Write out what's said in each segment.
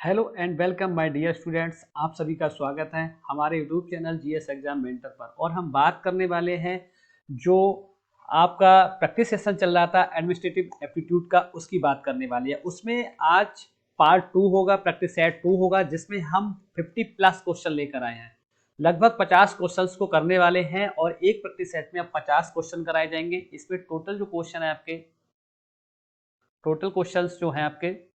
Hello and welcome my dear students. आप सभी का स्वागत है हमारे YouTube channel GS exam mentor पर। और हम बात करने वाले हैं जो आपका प्रैक्टिस सेशन चल रहा था एडमिनिस्ट्रेटिव एप्टीट्यूड का, उसकी बात करने वाली है। उसमें आज पार्ट 2 होगा, प्रैक्टिस सेट 2 होगा, जिसमें हम 50 प्लस क्वेश्चन लेकर आए हैं। लगभग 50 क्वेश्चंस को करने वाले हैं और एक प्रैक्टिस सेट में अब 50 क्वेश्चन कराए जाएंगे। इसमें टोटल जो क्वेश्चन है आपके, टोटल क्वेश्चंस जो हैं आपके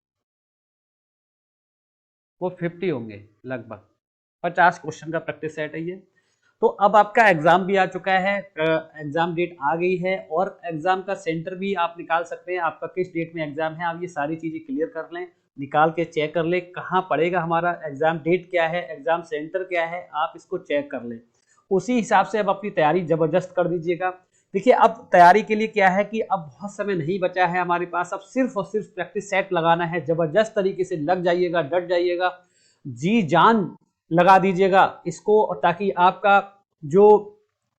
वो 50 होंगे। लगभग 50 क्वेश्चन का प्रैक्टिस सेट है ये। तो अब आपका एग्जाम भी आ चुका है, एग्जाम डेट आ गई है और एग्जाम का सेंटर भी आप निकाल सकते हैं। आपका किस डेट में एग्जाम है, आप ये सारी चीजें क्लियर कर लें, निकाल के चेक कर लें कहाँ पड़ेगा हमारा एग्जाम, डेट क्या है, एग्जाम सेंटर क्या है, आप इसको चेक कर लें। उसी हिसाब से अब अपनी तैयारी जबरदस्त कर दीजिएगा। देखिए, अब तैयारी के लिए क्या है कि अब बहुत समय नहीं बचा है हमारे पास। अब सिर्फ और सिर्फ प्रैक्टिस सेट लगाना है। जबरदस्त तरीके से लग जाइएगा, डट जाइएगा, जी जान लगा दीजिएगा इसको, ताकि आपका जो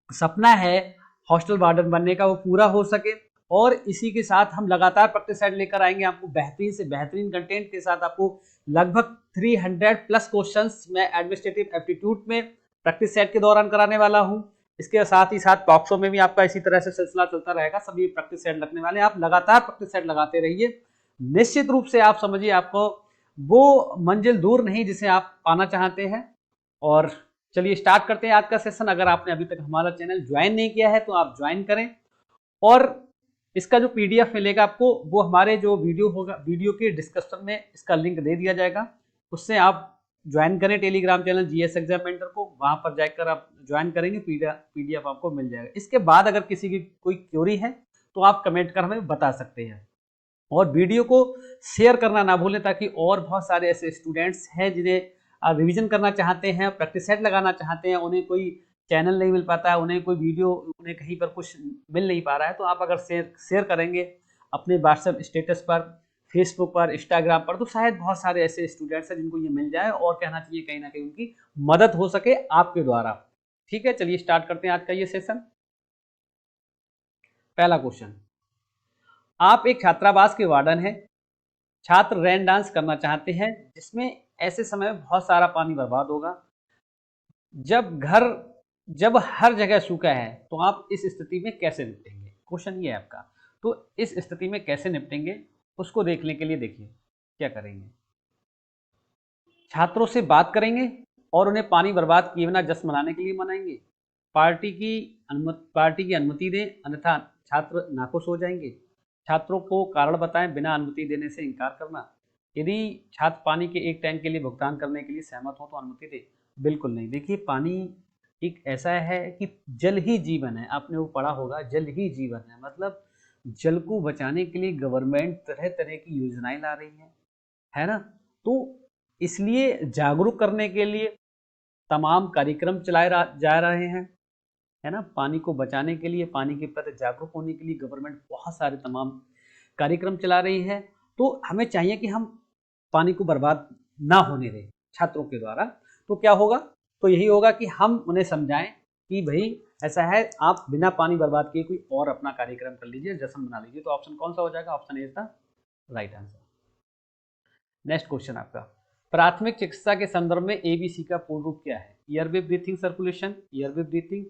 सपना है हॉस्टल वार्डन बनने का वो पूरा हो सके। और इसी के साथ हम लगातार प्रैक्टिस सेट लेकर आएंगे आपको बेहतरीन से बेहतरीन कंटेंट के साथ। आपको लगभग 300 प्लस क्वेश्चंस मैं एडमिनिस्ट्रेटिव एप्टीट्यूड में प्रैक्टिस सेट के दौरान कराने वाला हूं। इसके साथ ही साथ टॉक्सो में भी आपका इसी तरह से सिलसिला चलता रहेगा। सभी प्रैक्टिस सेट लगने वाले हैं, आप लगातार प्रैक्टिस सेट लगाते रहिए। निश्चित रूप से आप समझिए, आपको वो मंजिल दूर नहीं जिसे आप पाना चाहते हैं। और चलिए स्टार्ट करते हैं आज का सेशन। अगर आपने अभी तक हमारा चैनल ज्वाइन नहीं किया है तो आप ज्वाइन करें। और इसका जो पीडीएफ मिलेगा आपको, वो हमारे जो वीडियो होगा, वीडियो के डिस्क्रिप्शन में इसका लिंक दे दिया जाएगा। उससे आप ज्वाइन करें Telegram channel GS exam mentor को, वहां पर जाकर आप ज्वाइन करेंगे, पीडीएफ आपको मिल जाएगा। इसके बाद अगर किसी की कोई क्वेरी है तो आप कमेंट कर हमें बता सकते हैं। और वीडियो को शेयर करना ना भूलें, ताकि और बहुत सारे ऐसे स्टूडेंट्स हैं जिन्हें रिवीजन करना चाहते हैं, प्रैक्टिस सेट लगाना चाहते हैं, उन्हें कोई चैनल नहीं मिल पाता है, उन्हें कोई वीडियो, उन्हें कहीं पर कुछ मिल नहीं पा रहा है। तो आप अगर शेयर करेंगे अपने व्हाट्सएप स्टेटस पर, फेसबुक पर, इंस्टाग्राम पर, तो शायद बहुत सारे ऐसे स्टूडेंट्स हैं जिनको ये मिल जाए और कहना चाहिए कहीं ना कहीं उनकी मदद हो सके आपके द्वारा। ठीक है, चलिए स्टार्ट करते हैं आज का ये सेशन। पहला क्वेश्चन, आप एक छात्रावास के वार्डन हैं। छात्र रेन डांस करना चाहते हैं, जिसमें ऐसे समय में बहुत सारा पानी बर्बाद होगा। जब घर जब हर जगह सूखा है तो आप इस स्थिति में कैसे निपटेंगे? क्वेश्चन ये है आपका। तो इस स्थिति में कैसे निपटेंगे उसको देखने के लिए देखिए क्या करेंगे। छात्रों से बात करेंगे और उन्हें पानी बर्बाद किए बिना जश्न मनाने के लिए मनाएंगे। पार्टी की अनुमति दें, अन्यथा छात्र नाखुश हो जाएंगे। छात्रों को कारण बताएं, बिना अनुमति देने से इनकार करना। यदि छात्र पानी के एक टैंक के लिए भुगतान करने के लिए सहमत हो तो अनुमति दें। बिल्कुल नहीं। देखिए, पानी एक ऐसा है कि जल ही जीवन है। आपने वो पढ़ा होगा, जल ही जीवन है। मतलब जल को बचाने के लिए गवर्नमेंट तरह तरह की योजनाएं ला रही है ना। तो इसलिए जागरूक करने के लिए तमाम कार्यक्रम चलाए जा रहे हैं, है ना। पानी को बचाने के लिए, पानी के प्रति जागरूक होने के लिए गवर्नमेंट बहुत सारे तमाम कार्यक्रम चला रही है। तो हमें चाहिए कि हम पानी को बर्बाद ना होने दें छात्रों के द्वारा। तो क्या होगा? तो यही होगा कि हम उन्हें समझाएं कि भाई ऐसा है, आप बिना पानी बर्बाद किए कोई और अपना कार्यक्रम कर लीजिए, जश्न मना लीजिए। तो ऑप्शन कौन सा हो जाएगा? Option A is the right answer. Next question आपका, प्राथमिक चिकित्सा के संदर्भ में एबीसी का पूर्ण रूप क्या है? Airway breathing circulation, airway breathing,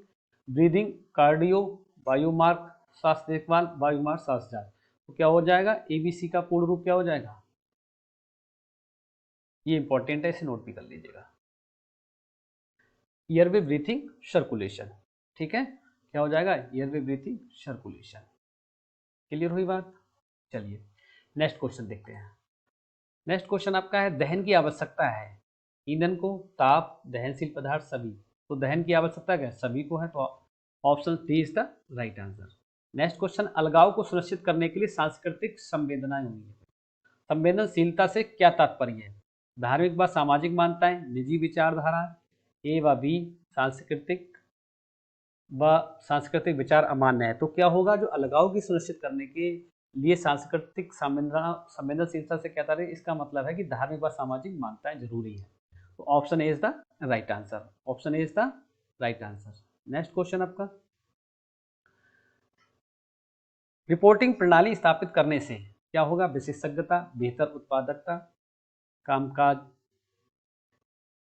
breathing, cardio, वायुमार्ग, सांस देखभाल, वायुमार्ग, सांस जांच। तो क्या हो जाएगा? एबीसी का पूर्ण रूप क्या हो जाएगा? ये इंपॉर्टेंट है, इसे नोट भी कर लीजिएगा। Airway breathing circulation. ठीक है, क्या हो जाएगा? Airway breathing circulation. क्लियर हुई बात? चलिए नेक्स्ट क्वेश्चन देखते हैं। नेक्स्ट क्वेश्चन आपका है, दहन की आवश्यकता है ईंधन को, ताप, दहनशील पदार्थ, सभी। तो दहन की आवश्यकता क्या? सभी को है। तो option D is the right answer. Next question, अलगाव को सुनिश्चित करने के लिए सांस्कृतिक संवेदनाएं होंगी। संवेदनशीलता से क्या तात्पर्य है? धार्मिक व सामाजिक मान्यताएं, निजी विचारधारा, ए व बी सांस्कृतिक विचार अमान्य है। तो क्या होगा? जो अलगाव की सुनिश्चित करने के लिए सांस्कृतिक संवेदनशीलता से क्या था, इसका मतलब है कि धार्मिक व सामाजिक मान्यताएं जरूरी है। तो option A is the right answer. Option A is the right answer. Next question आपका, रिपोर्टिंग प्रणाली स्थापित करने से क्या होगा? विशेषज्ञता, बेहतर उत्पादकता, कामकाज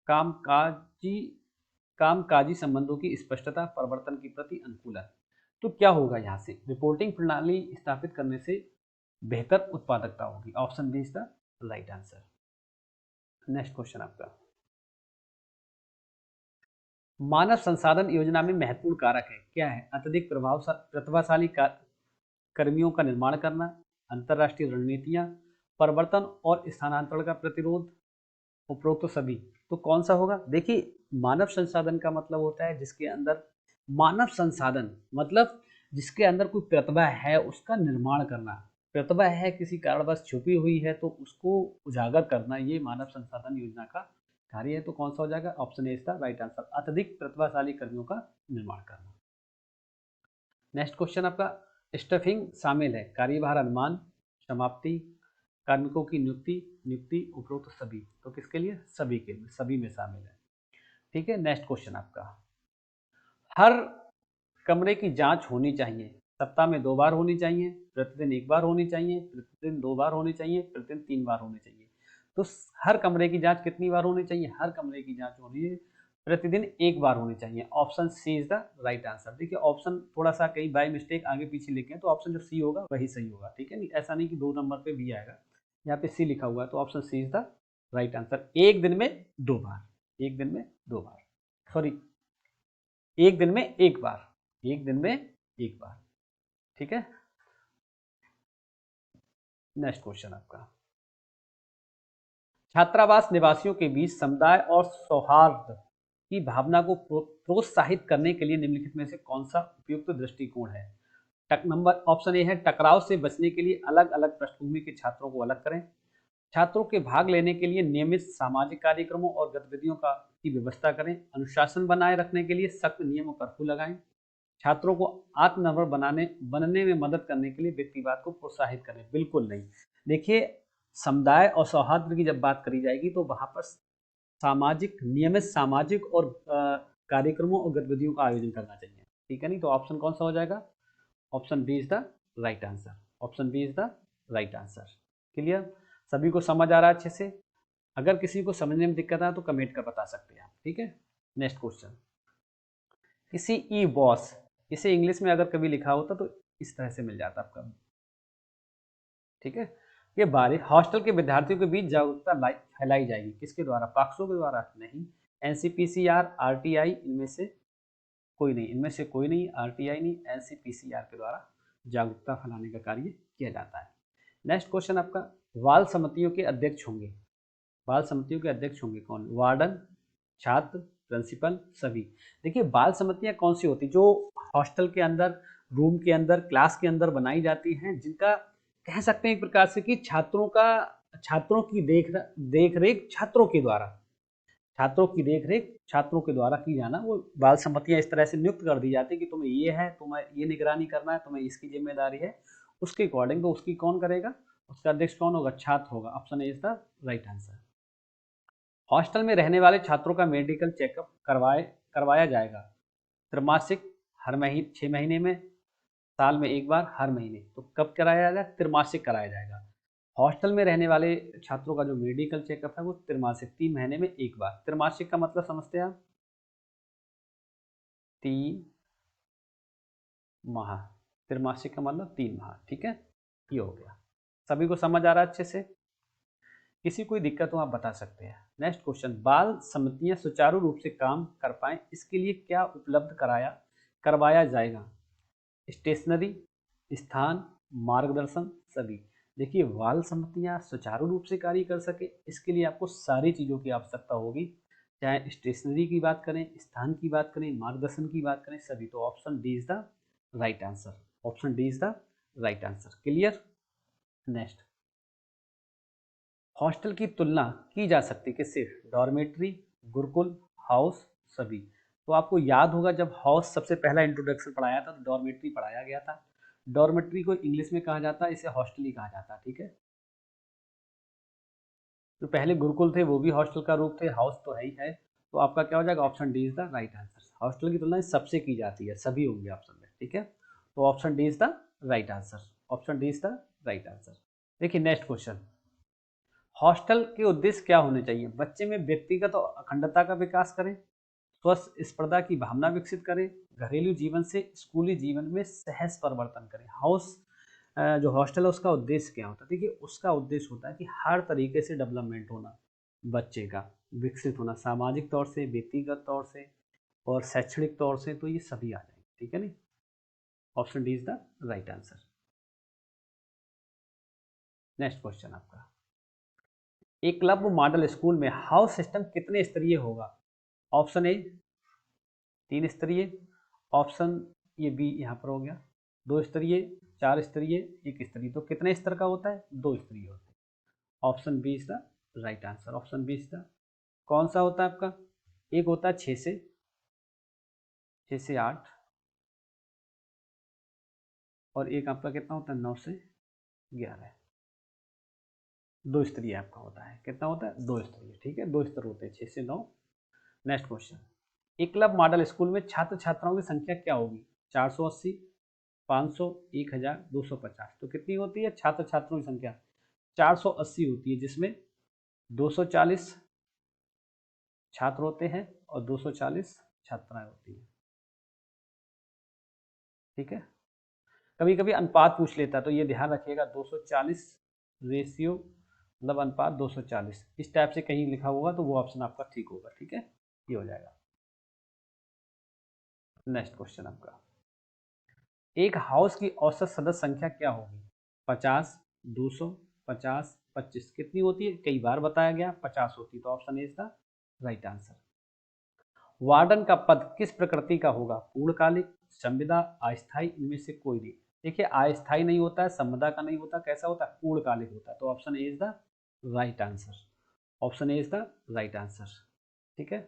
कामकाजी कामकाजी संबंधों की स्पष्टता, परिवर्तन के प्रति अनुकूलन। तो क्या होगा यहाँ से, रिपोर्टिंग प्रणाली स्थापित करने से बेहतर उत्पादकता होगी। Option B is the right answer. Next question आपका, मानव संसाधन योजना में महत्वपूर्ण कारक है, क्या है? अत्यधिक प्रतिभाशाली कर्मियों का निर्माण करना, अंतर्राष्ट्रीय रणनीतियां, परिवर्तन और स्थानांतरण का प्रतिरोध, उपरोक्त तो सभी। तो कौन सा होगा? देखिए, मानव संसाधन का मतलब होता है जिसके अंदर, मानव संसाधन मतलब जिसके अंदर कोई प्रतिभा है उसका निर्माण करना, प्रतिभा है किसी कारणवश छुपी हुई है तो उसको उजागर करना, ये मानव संसाधन योजना का कार्य है। तो कौन सा हो जाएगा? Option A is the right answer, अत्यधिक प्रतिभाशाली कर्मियों का निर्माण करना। नेक्स्ट क्वेश्चन आपका, स्टफिंग शामिल है, कार्यभार अनुमान, समाप्ति, कार्मिकों की नियुक्ति, उपरोक्त सभी। तो किसके लिए? सभी के लिए, सभी में शामिल है। ठीक है, नेक्स्ट क्वेश्चन आपका, हर कमरे की जांच होनी चाहिए, सप्ताह में 2 बार होनी चाहिए, प्रतिदिन 1 बार होनी चाहिए, प्रतिदिन 2 बार होनी चाहिए, प्रतिदिन 3 बार होनी चाहिए। तो हर कमरे की जांच कितनी बार होनी चाहिए? हर कमरे की जांच होनी है प्रतिदिन 1 बार होनी चाहिए। Option C is the right answer. देखिए, ऑप्शन थोड़ा सा कहीं बाय मिस्टेक आगे पीछे लिखे हैं, तो ऑप्शन जो सी होगा वही सही होगा। ठीक है, नहीं ऐसा नहीं कि 2 नंबर पे बी आएगा, यहाँ पे सी लिखा हुआ है, तो option C is the right answer. एक दिन में 2 बार, एक दिन में 2 बार, सॉरी, एक दिन में 1 बार, एक दिन में 1 बार। ठीक है, नेक्स्ट क्वेश्चन आपका, छात्रावास निवासियों के बीच समुदाय और सौहार्द की भावना को प्रोत्साहित करने के लिए निम्नलिखित में से कौन सा उपयुक्त दृष्टिकोण है? नंबर ऑप्शन ए है, टकराव से बचने के लिए अलग अलग पृष्ठभूमि के छात्रों को अलग करें, छात्रों के भाग लेने के लिए नियमित सामाजिक कार्यक्रमों और गतिविधियों की व्यवस्था करें, अनुशासन बनाए रखने के लिए सख्त नियम और कर्फ्यू लगाएं, छात्रों को आत्मनिर्भर बनने में मदद करने के लिए व्यक्तिवाद को प्रोत्साहित करें। बिल्कुल नहीं। देखिए, समुदाय और सौहार्द की जब बात करी जाएगी तो वहां पर नियमित सामाजिक और कार्यक्रमों और गतिविधियों का आयोजन करना चाहिए। ठीक है, नहीं तो ऑप्शन कौन सा हो जाएगा? Option B is the right answer, option B is the right answer. Clear? सभी को समझ आ रहा है अच्छे से? अगर किसी को समझने में दिक्कत है तो कमेंट कर बता सकते हैं आप। ठीक है, नेक्स्ट क्वेश्चन, किसी ई बॉस, इसे इंग्लिश में अगर कभी लिखा होता तो इस तरह से मिल जाता आपका। ठीक है, ये बारे हॉस्टल के विद्यार्थियों के बीच जागरूकता फैलाई जाएगी, किसके द्वारा? पाक्सो के द्वारा? नहीं। एनसीपीसीआर, आरटीआई, इनमें से कोई नहीं, इनमें से कोई नहीं, आरटीआई नहीं, एनसीपीसीआर के द्वारा जागरूकता फैलाने का कार्य किया जाता है। नेक्स्ट क्वेश्चन आपका, बाल समितियों के अध्यक्ष होंगे, बाल समितियों के अध्यक्ष होंगे कौन? वार्डन, छात्र, प्रिंसिपल, सभी। देखिए, बाल समितियां कौन सी होती? जो हॉस्टल के अंदर, रूम के अंदर, क्लास के अंदर बनाई जाती हैं, जिनका कह सकते हैं एक प्रकार से कि छात्रों की देख रेख छात्रों के द्वारा की जाना, वो बाल समितियां इस तरह से नियुक्त कर दी जाती है कि तुम्हें ये है, तुम्हें ये निगरानी करना है, तुम्हें इसकी जिम्मेदारी है, उसके अकॉर्डिंग तो उसकी कौन करेगा? उसका अध्यक्ष कौन होगा? छात्र होगा। Option A is the right answer. Hostel में रहने वाले छात्रों का मेडिकल चेकअप करवाया जाएगा, त्रैमासिक, हर महीने, 6 महीने में, साल में 1 बार, हर महीने। तो कब कराया जाएगा? त्रैमासिक कराया जाएगा। हॉस्टल में रहने वाले छात्रों का जो मेडिकल चेकअप है वो त्रैमासिक, 3 महीने में 1 बार। त्रैमासिक का मतलब समझते हैं आप? 3 माह, त्रैमासिक का मतलब 3 माह। ठीक है, ये हो गया। सभी को समझ आ रहा है अच्छे से? किसी कोई दिक्कत हो आप बता सकते हैं। नेक्स्ट क्वेश्चन, बाल समितियां सुचारू रूप से काम कर पाए इसके लिए क्या उपलब्ध करवाया जाएगा? स्टेशनरी, स्थान, मार्गदर्शन, सभी। देखिए, बाल समितियां सुचारू रूप से कार्य कर सके इसके लिए आपको सारी चीज़ों की आवश्यकता होगी, चाहे स्टेशनरी की बात करें, स्थान की बात करें, मार्गदर्शन की बात करें, सभी। तो option D is the right answer, option D is the right answer. Clear? Next, hostel की तुलना की जा सकती है किससे? डॉर्मेट्री, गुरुकुल, हाउस, सभी। तो आपको याद होगा जब हाउस सबसे पहला इंट्रोडक्शन पढ़ाया था तो डॉर्मेट्री पढ़ाया गया था। डॉर्मेट्री को इंग्लिश में कहा जाता है, इसे हॉस्टल ही कहा जाता है। ठीक है, जो पहले गुरुकुल थे वो भी हॉस्टल का रूप थे, हाउस तो है ही है। तो आपका क्या हो जाएगा? Option D is the right answer. Hostel की तुलना सबसे की जाती है, सभी होंगे ऑप्शन में। ठीक है, तो option D is the right answer, option D is the right answer. देखिए, नेक्स्ट क्वेश्चन, हॉस्टल के उद्देश्य क्या होने चाहिए? बच्चे में व्यक्तिगत और अखंडता का विकास करें, स्वस्थ स्पर्धा की भावना विकसित करें, घरेलू जीवन से स्कूली जीवन में सहज परिवर्तन करें। जो हॉस्टल है उसका उद्देश्य क्या होता है? देखिए उसका उद्देश्य होता है कि हर तरीके से डेवलपमेंट होना, बच्चे का विकसित होना, सामाजिक तौर से, व्यक्तिगत तौर से और शैक्षणिक तौर से, तो ये सभी आ जाएंगे। ठीक है नहीं, option D is the right answer. Next question आपका, एकलव्य मॉडल स्कूल में हाउस सिस्टम कितने स्तरीय होगा? ऑप्शन ए 3 स्तरीय, ऑप्शन ये बी यहाँ पर हो गया 2 स्तरीय, 4 स्तरीय, 1 स्तरीय। तो कितने स्तर का होता है? 2 स्तरीय होता है। Option B is the right answer. Option B is the कौन सा होता है आपका? एक होता है 6 से 8 और एक आपका कितना होता है? 9 से 11। 2 स्तरीय आपका होता है। कितना होता है? 2 स्तरीय। ठीक है, 2 स्तर होते हैं, 6 से 9। Next question, Eklavya model school में छात्र छात्राओं की संख्या क्या होगी? 480, 500, 1000, 250। तो कितनी होती है छात्र छात्रों की संख्या? 480 होती है, जिसमें 240 छात्र होते हैं और 240 छात्राएं होती हैं। ठीक है, कभी कभी अनुपात पूछ लेता है, तो ये ध्यान रखिएगा 240 रेशियो मतलब अनुपात 240, इस टाइप से कहीं लिखा होगा तो वो ऑप्शन आपका ठीक होगा। ठीक है, ये हो जाएगा। नेक्स्ट क्वेश्चन आपका, एक हाउस की औसत सदस्य संख्या क्या होगी? 50, 200, 50, 25। कितनी होती है? कई बार बताया गया 50 होती है, तो option A is the right answer. Warden का पद किस प्रकृति का होगा? पूर्णकालिक, संविदा, अस्थायी, इनमें से कोई नहीं। देखिए अस्थायी नहीं होता है, संविदा का नहीं होता, कैसा होता है? पूर्णकालिक होता है। तो option A is the right answer. Option A is the right answer. ठीक है,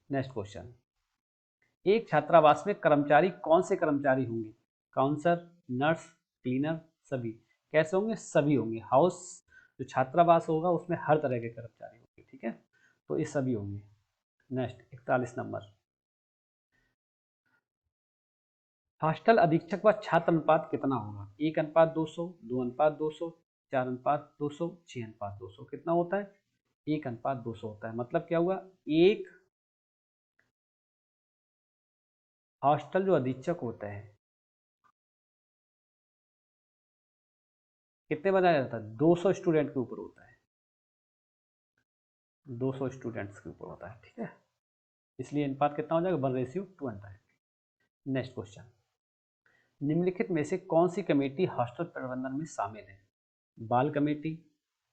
नेक्स्ट क्वेश्चन, एक छात्रावास में कर्मचारी कौन से कर्मचारी होंगे? काउंसलर, नर्स, क्लीनर, सभी। कैसे होंगे? सभी होंगे। हाउस जो छात्रावास होगा उसमें हर तरह के कर्मचारी होंगे। ठीक है, तो ये सभी होंगे। नेक्स्ट 41 नंबर, हॉस्टल अधीक्षक व छात्र अनुपात कितना होगा? 1:200, 2:200, 4:200, 6:200। कितना होता है? 1:200 होता है। मतलब क्या हुआ? एक हॉस्टल जो अधीक्षक होता है कितने बनाया जाता है? 200 स्टूडेंट के ऊपर होता है, 200 स्टूडेंट्स के ऊपर होता है। ठीक है, इसलिए अनुपात कितना हो जाएगा? 1:2 आता है। नेक्स्ट क्वेश्चन, निम्नलिखित में से कौन सी कमेटी हॉस्टल प्रबंधन में शामिल है? बाल कमेटी,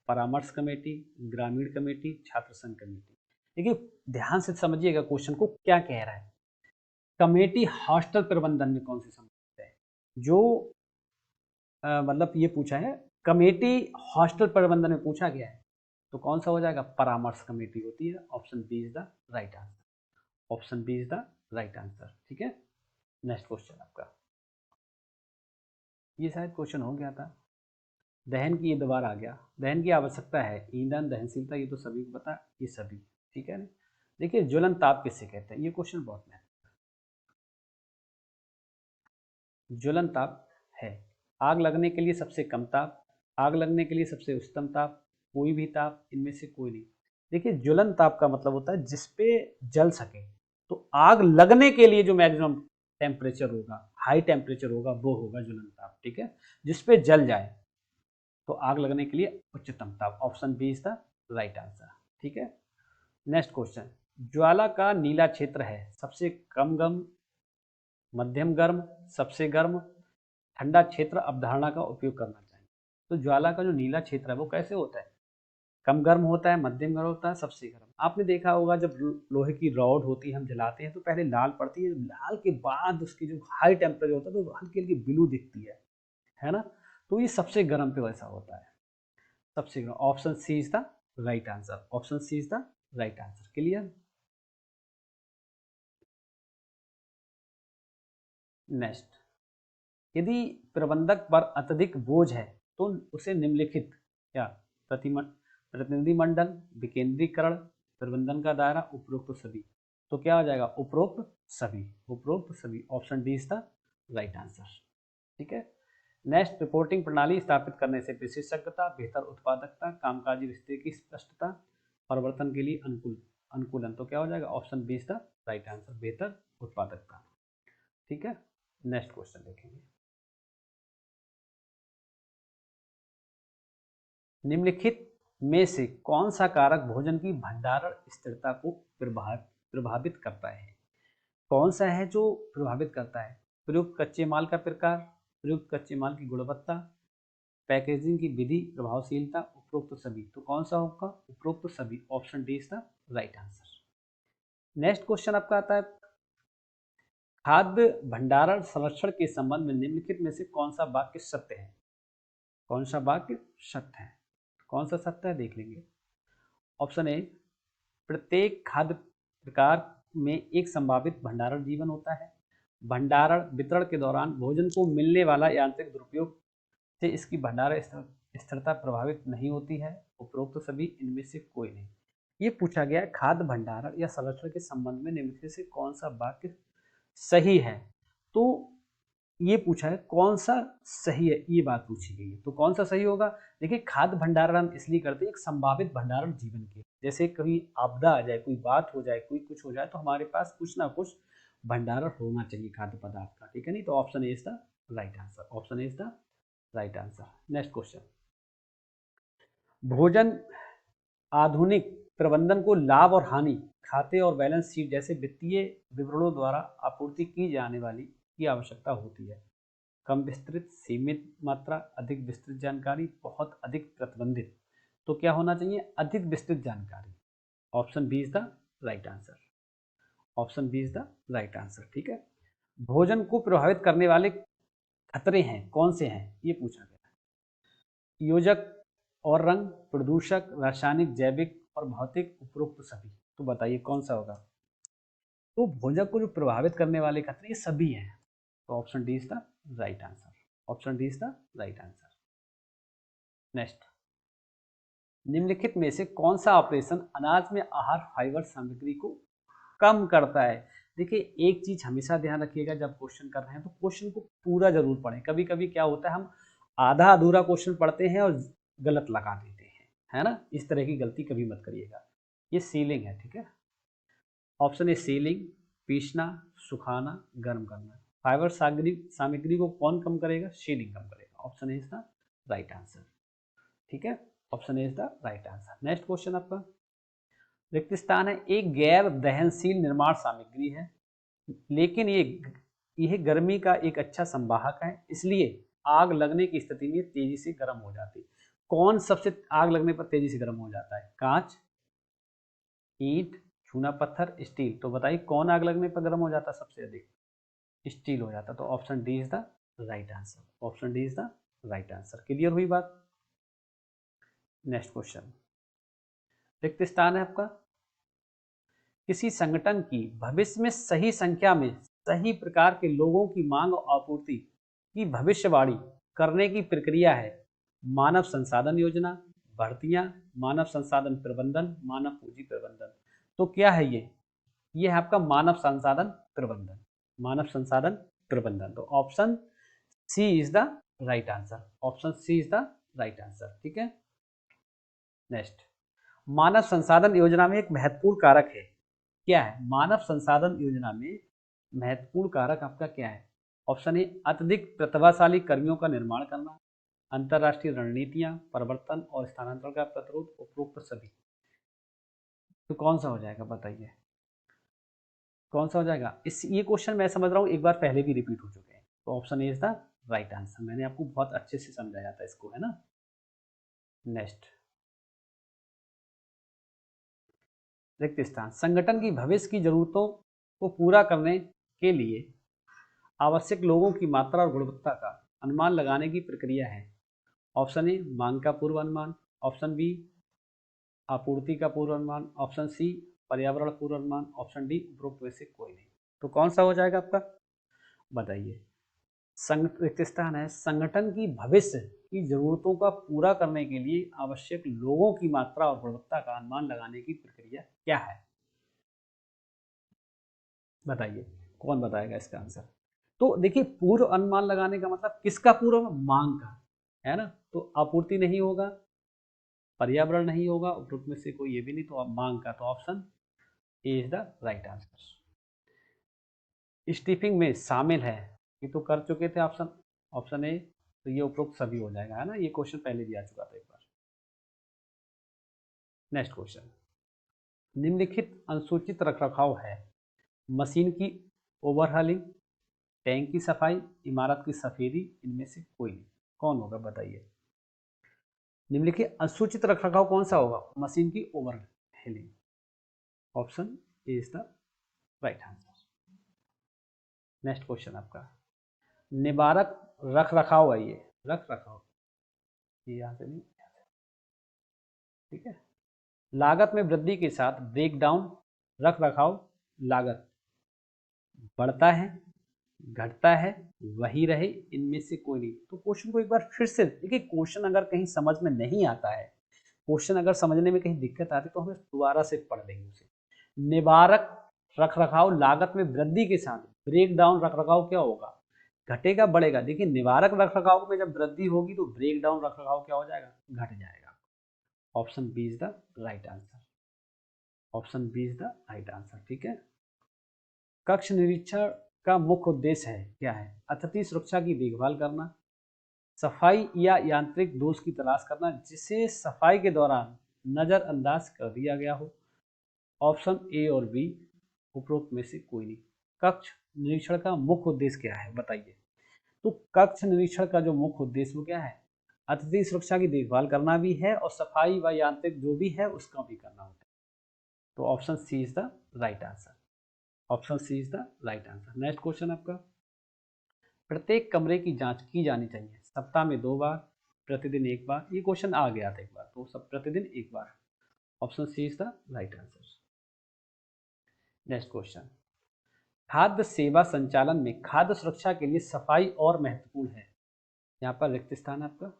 परामर्श कमेटी, ग्रामीण कमेटी, छात्र संघ कमेटी। देखिए ध्यान से समझिएगा क्वेश्चन को क्या कह रहा है। कमेटी हॉस्टल प्रबंधन में कौन सी सम्मिलित है? जो मतलब ये पूछा है कमेटी हॉस्टल प्रबंधन में पूछा गया है, तो कौन सा हो जाएगा? परामर्श कमेटी होती है। Option B is the right answer. Option B is the right answer. ठीक है, नेक्स्ट क्वेश्चन आपका, ये शायद क्वेश्चन हो गया था। दहन की, ये दोबारा आ गया। दहन की आवश्यकता है, ईंधन, दहनशीलता, ये तो सभी को पता है, ये सभी। ठीक है, देखिए ज्वलन ताप किससे कहते हैं? ये क्वेश्चन बहुत महत्वपूर्ण। ज्वलन ताप है आग लगने के लिए सबसे कम ताप, आग लगने के लिए सबसे उच्चतम ताप, कोई भी ताप, इनमें से कोई नहीं। देखिए ज्वलन ताप का मतलब होता है जिसपे जल सके, तो आग लगने के लिए जो मैक्सिमम टेम्परेचर होगा, हाई टेम्परेचर होगा, वो होगा ज्वलन ताप। ठीक है, जिसपे जल जाए, तो आग लगने के लिए उच्चतम ताप। Option B is the right answer. ठीक है, नेक्स्ट क्वेश्चन, ज्वाला का नीला क्षेत्र है सबसे कम गर्म, मध्यम गर्म, सबसे गर्म, ठंडा क्षेत्र अवधारणा का उपयोग करना चाहिए। तो ज्वाला का जो नीला क्षेत्र है वो कैसे होता है? कम गर्म होता है, मध्यम गर्म होता है, सबसे गर्म। आपने देखा होगा जब लोहे की रॉड होती है हम जलाते हैं तो पहले लाल पड़ती है, लाल के बाद उसकी जो हाई टेम्परेचर होता है तो हल्की हल्की ब्लू दिखती है ना? तो ये सबसे गर्म पे वैसा होता है, सबसे गर्म। Option C is the right answer. Option C is the right answer. Clear? Next, यदि प्रबंधक पर अत्यधिक बोझ है तो उसे निम्नलिखित क्या? प्रतिनिधिमंडल, विकेंद्रीकरण, प्रबंधन का दायरा, उपरोक्त सभी। तो क्या हो जाएगा? उपरोक्त सभी। उपरोक्त सभी। Option D is the right answer. ठीक है, नेक्स्ट, रिपोर्टिंग प्रणाली स्थापित करने से विशेषज्ञता, बेहतर उत्पादकता, कामकाजी रिश्ते की स्पष्टता, परिवर्तन के लिए अनुकूलन। तो क्या हो जाएगा? Option B is the right answer, बेहतर उत्पादकता। ठीक है, नेक्स्ट क्वेश्चन देखेंगे। निम्नलिखित में से कौन सा कारक भोजन की भंडारण स्थिरता को प्रभावित करता है? कौन सा है जो प्रभावित करता है? प्रयुक्त कच्चे माल का प्रकार, प्रयुक्त कच्चे माल की गुणवत्ता, पैकेजिंग की विधि, प्रभावशीलता, उपरोक्त सभी। तो कौन सा होगा? उपरोक्त सभी। Option D is the right answer. Next question आपका आता है, खाद्य भंडारण संरक्षण के संबंध में निम्नलिखित में से कौन सा वाक्य सत्य है? कौन सा वाक्य सत्य है? कौन सा सत्य है देख लेंगे। ऑप्शन ए, प्रत्येक खाद्य प्रकार में एक संभावित भंडारण जीवन होता है। भंडारण वितरण के दौरान भोजन को मिलने वाला यांत्रिक दुरुपयोग से इसकी भंडारण स्थिरता प्रभावित नहीं होती है। उपरोक्त सभी इनमें से कोई नहीं। ये पूछा गया है खाद्य भंडारण या संरक्षण के संबंध में निम्नलिखित से कौन सा वाक्य सही है। तो ये पूछा है कौन सा सही है, ये बात पूछी गई है। तो कौन सा सही होगा? देखिए, खाद्य भंडारण हम इसलिए करते हैं एक संभावित भंडारण जीवन के, जैसे कभी आपदा आ जाए, कोई बात हो जाए, कोई कुछ हो जाए, तो हमारे पास कुछ ना कुछ भंडारण होना चाहिए खाद्य पदार्थ का। ठीक है, नहीं? तो option A is the right answer. Option A is the right answer. Next question, भोजन आधुनिक प्रबंधन को लाभ और हानि खाते और बैलेंस शीट जैसे वित्तीय विवरणों द्वारा आपूर्ति की जाने वाली की आवश्यकता होती है। कम विस्तृत, सीमित मात्रा, अधिक विस्तृत जानकारी, बहुत अधिक प्रतिबंधित। तो क्या होना चाहिए? अधिक विस्तृत जानकारी। Option B is the right answer. Option B is the right answer. ठीक है, भोजन को प्रभावित करने वाले खतरे हैं कौन से हैं, ये पूछा गया है। योजक और रंग, प्रदूषक, रासायनिक, जैविक और भौतिक, उपरोक्त सभी। तो बताइए कौन सा होगा? तो भोजन को जो प्रभावित करने वाले खतरे ये सभी हैं। तो option D is the right answer. Option D is the right answer. Next, निम्नलिखित में से कौन सा ऑपरेशन अनाज में आहार फाइबर सामग्री को कम करता है? देखिए, एक चीज हमेशा ध्यान रखिएगा जब क्वेश्चन कर रहे हैं तो क्वेश्चन को पूरा जरूर पढ़ें। कभी कभी क्या होता है, हम आधा अधूरा क्वेश्चन पढ़ते हैं और गलत लगा देते हैं, है ना? इस तरह की गलती कभी मत करिएगा। ये सीलिंग है, ठीक है? ऑप्शन ए सीलिंग, पीसना, सुखाना, गर्म करना। फाइबर सामग्री को कौन कम करेगा? सीलिंग कम करेगा। Option A is the right answer. ठीक है, option A is the right answer. Next question आपका, रिक्त स्थान है, एक गैर दहनशील निर्माण सामग्री है, लेकिन यह गर्मी का एक अच्छा संवाहक है, इसलिए आग लगने की स्थिति में तेजी से गर्म हो जाती है। कौन सबसे आग लगने पर तेजी से गर्म हो जाता है? कांच, ईंट, चूना पत्थर, स्टील। तो बताइए कौन आग लगने पर गर्म हो जाता है सबसे अधिक? स्टील हो जाता। तो option D is the right answer. Option D is the right answer. Clear हुई बात? नेक्स्ट क्वेश्चन, रिक्त स्थान है आपका, किसी संगठन की भविष्य में सही संख्या में सही प्रकार के लोगों की मांग और आपूर्ति की भविष्यवाणी करने की प्रक्रिया है। मानव संसाधन योजना, भर्तियां, मानव संसाधन प्रबंधन, मानव पूंजी प्रबंधन। तो क्या है ये है आपका मानव संसाधन प्रबंधन। मानव संसाधन प्रबंधन। तो option C is the right answer. Option C is the right answer. ठीक है, नेक्स्ट, मानव संसाधन योजना में एक महत्वपूर्ण कारक है। क्या है मानव संसाधन योजना में महत्वपूर्ण कारक आपका? क्या है? ऑप्शन ए, अत्यधिक प्रतिभाशाली कर्मियों का निर्माण करना, अंतरराष्ट्रीय रणनीतियां, परिवर्तन और स्थानांतरण का प्रतिरोध, उपरोक्त सभी। तो कौन सा हो जाएगा बताइए? कौन सा हो जाएगा? ये क्वेश्चन मैं समझ रहा हूँ एक बार पहले भी रिपीट हो चुके हैं। तो option A is the right answer. मैंने आपको बहुत अच्छे से समझाया था इसको, है ना? नेक्स्ट, रिक्त स्थान, संगठन की भविष्य की जरूरतों को पूरा करने के लिए आवश्यक लोगों की मात्रा और गुणवत्ता का अनुमान लगाने की प्रक्रिया है। ऑप्शन ए, मांग का पूर्वानुमान। ऑप्शन बी, आपूर्ति का पूर्वानुमान। ऑप्शन सी, पर्यावरण पूर्वानुमान। ऑप्शन डी, उपरोक्त में से कोई नहीं। तो कौन सा हो जाएगा आपका? बताइए। रिक्त स्थान है, संगठन की भविष्य की जरूरतों का पूरा करने के लिए आवश्यक लोगों की मात्रा और गुणवत्ता का अनुमान लगाने की प्रक्रिया क्या है? बताइए, कौन बताएगा इसका आंसर? तो देखिए पूर्व अनुमान लगाने का मतलब किसका पूर्व, मांग का, है ना। तो आपूर्ति नहीं होगा, पर्यावरण नहीं होगा, उपरोक्त में से कोई ये भी नहीं, तो अब मांग का, तो option A is the right answer. स्टीफिंग में शामिल है, ये तो कर चुके थे ऑप्शन ऑप्शन ए, तो ये उपरोक्त सभी हो जाएगा, है ना। ये क्वेश्चन पहले भी आ चुका था एक बार। नेक्स्ट क्वेश्चन, निम्नलिखित अनुसूचित रखरखाव है, मशीन की ओवरहालिंग, टैंक की सफाई, इमारत की सफेदी, इनमें से कोई नहीं, कौन होगा बताइए। निम्नलिखित अनुसूचित रखरखाव कौन सा होगा, मशीन की overhauling, option A is the right answer. Next question आपका, निवारक रख रखाव है, ये रख रखाव, ये यहाँ से नहीं, ठीक है। लागत में वृद्धि के साथ ब्रेक डाउन रख रखाव लागत बढ़ता है, घटता है, वही रहे, इनमें से कोई नहीं। तो क्वेश्चन को एक बार फिर से देखिए, क्वेश्चन अगर कहीं समझ में नहीं आता है, क्वेश्चन अगर समझने में कहीं दिक्कत आती है, तो हमें दोबारा से पढ़ लेंगे उसे। निवारक रखरखाव लागत में वृद्धि के साथ ब्रेक डाउन रखरखाव क्या होगा, घटेगा बढ़ेगा। देखिए निवारक रखरखाव में जब वृद्धि होगी तो ब्रेक डाउन रखरखाव क्या हो जाएगा, घट जाएगा। Option B is the right answer, option B is the right answer, ठीक है। कक्ष निरीक्षण का मुख्य उद्देश्य है क्या है, अतिथि सुरक्षा की देखभाल करना, सफाई या यांत्रिक दोष की तलाश करना जिसे सफाई के दौरान नजरअंदाज कर दिया गया हो। ऑप्शन ए और बी, उपरोक्त में से कोई नहीं। कक्ष निरीक्षण का मुख्य उद्देश्य क्या है बताइए। तो कक्ष निरीक्षण का जो मुख्य उद्देश्य वो क्या है, अतिथि सुरक्षा की देखभाल करना भी है और सफाई व यांत्रिक जो भी है उसका भी करना होता है। तो option C is the right answer, option C is the right answer. Next question आपका, प्रत्येक कमरे की जांच की जानी चाहिए, सप्ताह में 2 बार, प्रतिदिन 1 बार। ये क्वेश्चन आ गया था एक बार, तो सब प्रतिदिन 1 बार। Option C is the right answer. Next question, खाद्य सेवा संचालन में खाद्य सुरक्षा के लिए सफाई और महत्वपूर्ण है, यहाँ पर रिक्त स्थान आपका,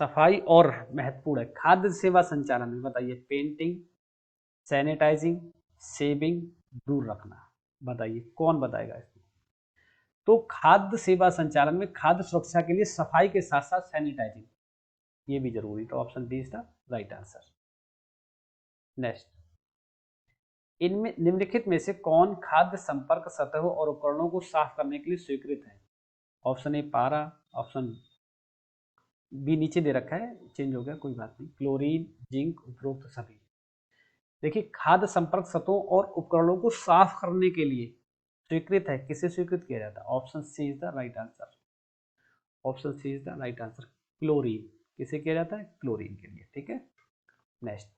सफाई और महत्वपूर्ण है खाद्य सेवा संचालन में, बताइए। पेंटिंग, सैनिटाइजिंग, सेविंग, दूर रखना, बताइए कौन बताएगा इसको। तो खाद्य सेवा संचालन में खाद्य सुरक्षा के लिए सफाई के साथ साथ सैनिटाइजिंग ये भी जरूरी, तो option B is the right answer. Next, इनमें निम्नलिखित में से कौन खाद्य संपर्क सतहों और उपकरणों को साफ करने के लिए स्वीकृत है। ऑप्शन ए पारा, ऑप्शन बी नीचे दे रखा है, चेंज हो गया कोई बात नहीं, क्लोरीन, जिंक, उपरोक्त सभी। देखिए खाद्य संपर्क सतहों और उपकरणों को साफ करने के लिए स्वीकृत है, किसे स्वीकृत किया जाता है। Option C is the right answer, option C is the right answer, chlorine, किसे किया जाता है, क्लोरीन के लिए, ठीक है। नेक्स्ट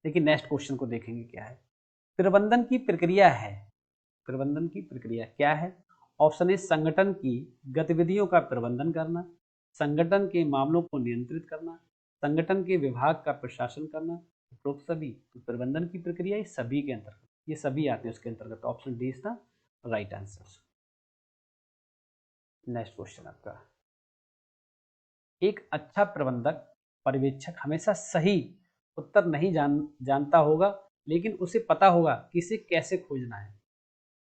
देखिए, नेक्स्ट क्वेश्चन को देखेंगे क्या है, प्रबंधन की प्रक्रिया है, प्रबंधन की प्रक्रिया क्या है। ऑप्शन ए संगठन की गतिविधियों का प्रबंधन करना, संगठन के मामलों को नियंत्रित करना, संगठन के विभाग का प्रशासन करना, उपरोक्त सभी। तो प्रबंधन की प्रक्रिया ये सभी के अंतर्गत, ये सभी आते हैं उसके अंतर्गत, option D is the right answer. Next question आपका, एक अच्छा प्रबंधक पर्यवेक्षक हमेशा सही उत्तर नहीं जानता होगा, लेकिन उसे पता होगा कि इसे कैसे खोजना है।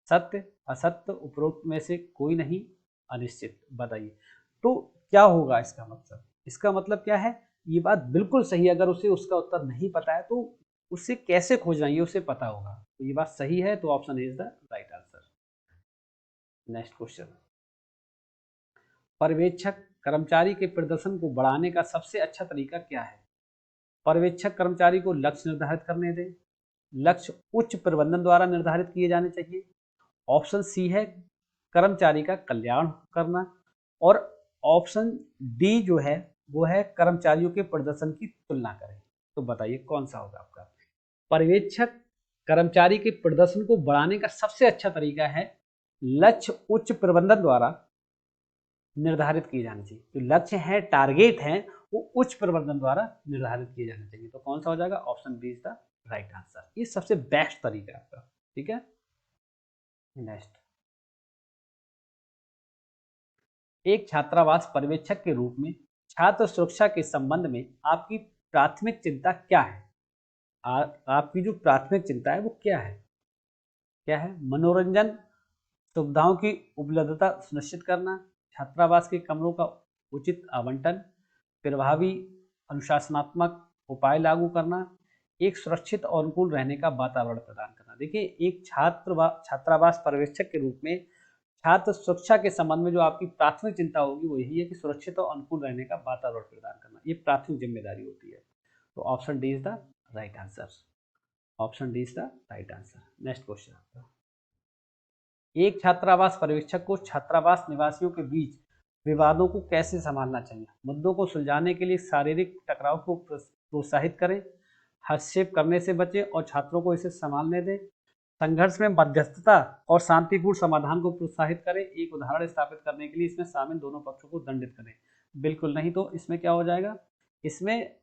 सत्य, असत्य, उपरोक्त में से कोई नहीं, अनिश्चित, बताइए। तो क्या होगा इसका मतलब, इसका मतलब क्या है, ये बात बिल्कुल सही है, अगर उसे उसका उत्तर नहीं पता है तो उसे कैसे खोजना ये उसे पता होगा, तो ये बात सही है, तो option is the right answer. Next question, पर्यवेक्षक कर्मचारी के प्रदर्शन को बढ़ाने का सबसे अच्छा तरीका क्या है। पर्यवेक्षक कर्मचारी को लक्ष्य निर्धारित करने दें, लक्ष्य उच्च प्रबंधन द्वारा निर्धारित किए जाने चाहिए। ऑप्शन सी है कर्मचारी का कल्याण करना, और ऑप्शन डी जो है वो है कर्मचारियों के प्रदर्शन की तुलना करें। तो बताइए कौन सा होगा आपका। पर्यवेक्षक कर्मचारी के प्रदर्शन को बढ़ाने का सबसे अच्छा तरीका है लक्ष्य उच्च प्रबंधन द्वारा निर्धारित किए जाने चाहिए, जो लक्ष्य है, टारगेट है, वो उच्च प्रबंधन द्वारा निर्धारित किए जाने चाहिए। तो कौन सा हो जाएगा, option B is the right answer, ये सबसे बेस्ट तरीका है आपका, ठीक है। नेक्स्ट, एक छात्रावास पर्यवेक्षक के रूप में छात्र सुरक्षा के संबंध में आपकी प्राथमिक चिंता क्या है। आपकी जो प्राथमिक चिंता है वो क्या है, क्या है, मनोरंजन, सुविधाओं की उपलब्धता सुनिश्चित करना, छात्रावास के कमरों का उचित आवंटन, प्रभावी अनुशासनात्मक उपाय लागू करना, एक सुरक्षित और अनुकूल रहने का वातावरण प्रदान करना। देखिए, एक छात्रावास पर्यवेक्षक के रूप में छात्र सुरक्षा के संबंध में जो आपकी प्राथमिक चिंता होगी वो यही है कि सुरक्षित और अनुकूल रहने का वातावरण प्रदान करना, ये प्राथमिक जिम्मेदारी होती है। तो option D is the right answer. Option D is the right answer. Next question आपका, एक छात्रावास पर्यवेक्षक को छात्रावास निवासियों के बीच विवादों को कैसे संभालना चाहिए? मुद्दों को सुलझाने के लिए शारीरिक टकराव को प्रोत्साहित करें, हस्तक्षेप करने से बचें और छात्रों को इसे संभालने दें, संघर्ष में मध्यस्थता और शांतिपूर्ण समाधान को प्रोत्साहित करें, एक उदाहरण स्थापित करने के लिए इसमें शामिल दोनों पक्षों को दंडित करें। बिल्कुल नहीं, तो इसमें क्या हो जाएगा? इसमें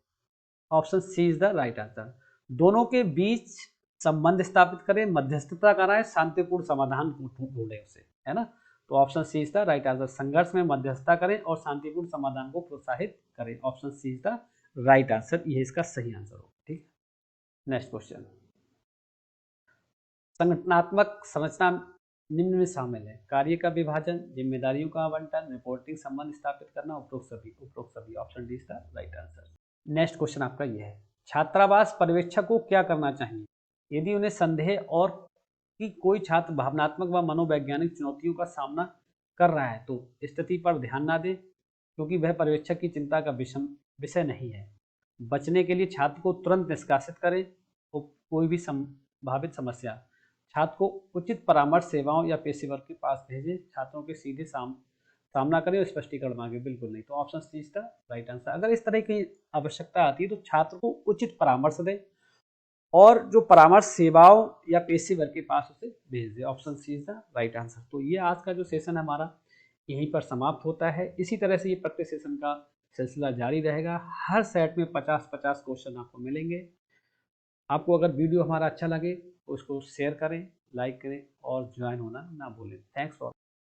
option C is the right answer. दोनों के बीच संबंध स्थापित करें, मध्यस्थता कराएं, शांतिपूर्ण समाधान ढूंढें उसे, है ना। तो option C is the right answer. संघर्ष में मध्यस्थता करें और शांतिपूर्ण समाधान को प्रोत्साहित करें। Option C is the right answer, ये इसका सही आंसर होगा। ठीक, नेक्स्ट क्वेश्चन, संगठनात्मक संरचना निम्न में शामिल है: कार्य का विभाजन, जिम्मेदारियों का आवंटन, रिपोर्टिंग संबंध स्थापित करना, उपरोक्त सभी। Option D is the right answer. Next question आपका यह है, छात्रावास पर्यवेक्षक को क्या करना चाहिए यदि उन्हें संदेह और कि कोई छात्र भावनात्मक व मनोवैज्ञानिक चुनौतियों का सामना कर रहा है? तो स्थिति पर ध्यान न दें क्योंकि वह पर्यवेक्षक की चिंता का विषय नहीं है। बचने के लिए छात्र को तुरंत निष्कासित करें और कोई भी संभावित समस्या, छात्र को उचित परामर्श सेवाओं या पेशेवर के पास भेजें, छात्रों के सीधे सामना करें और स्पष्टीकरण मांगे। बिल्कुल नहीं, तो option C is the right answer. अगर इस तरह की आवश्यकता आती है तो छात्र को उचित परामर्श दें और जो परामर्श सेवाओं या पेशेवर के पास उसे भेज दें। Option C is the right answer. तो ये आज का जो सेशन है हमारा यहीं पर समाप्त होता है। इसी तरह से ये प्रत्येक सेशन का सिलसिला जारी रहेगा। हर सेट में 50-50 क्वेश्चन आपको मिलेंगे। आपको अगर वीडियो हमारा अच्छा लगे तो उसको शेयर करें, लाइक करें और ज्वाइन होना ना भूलें। Thanks for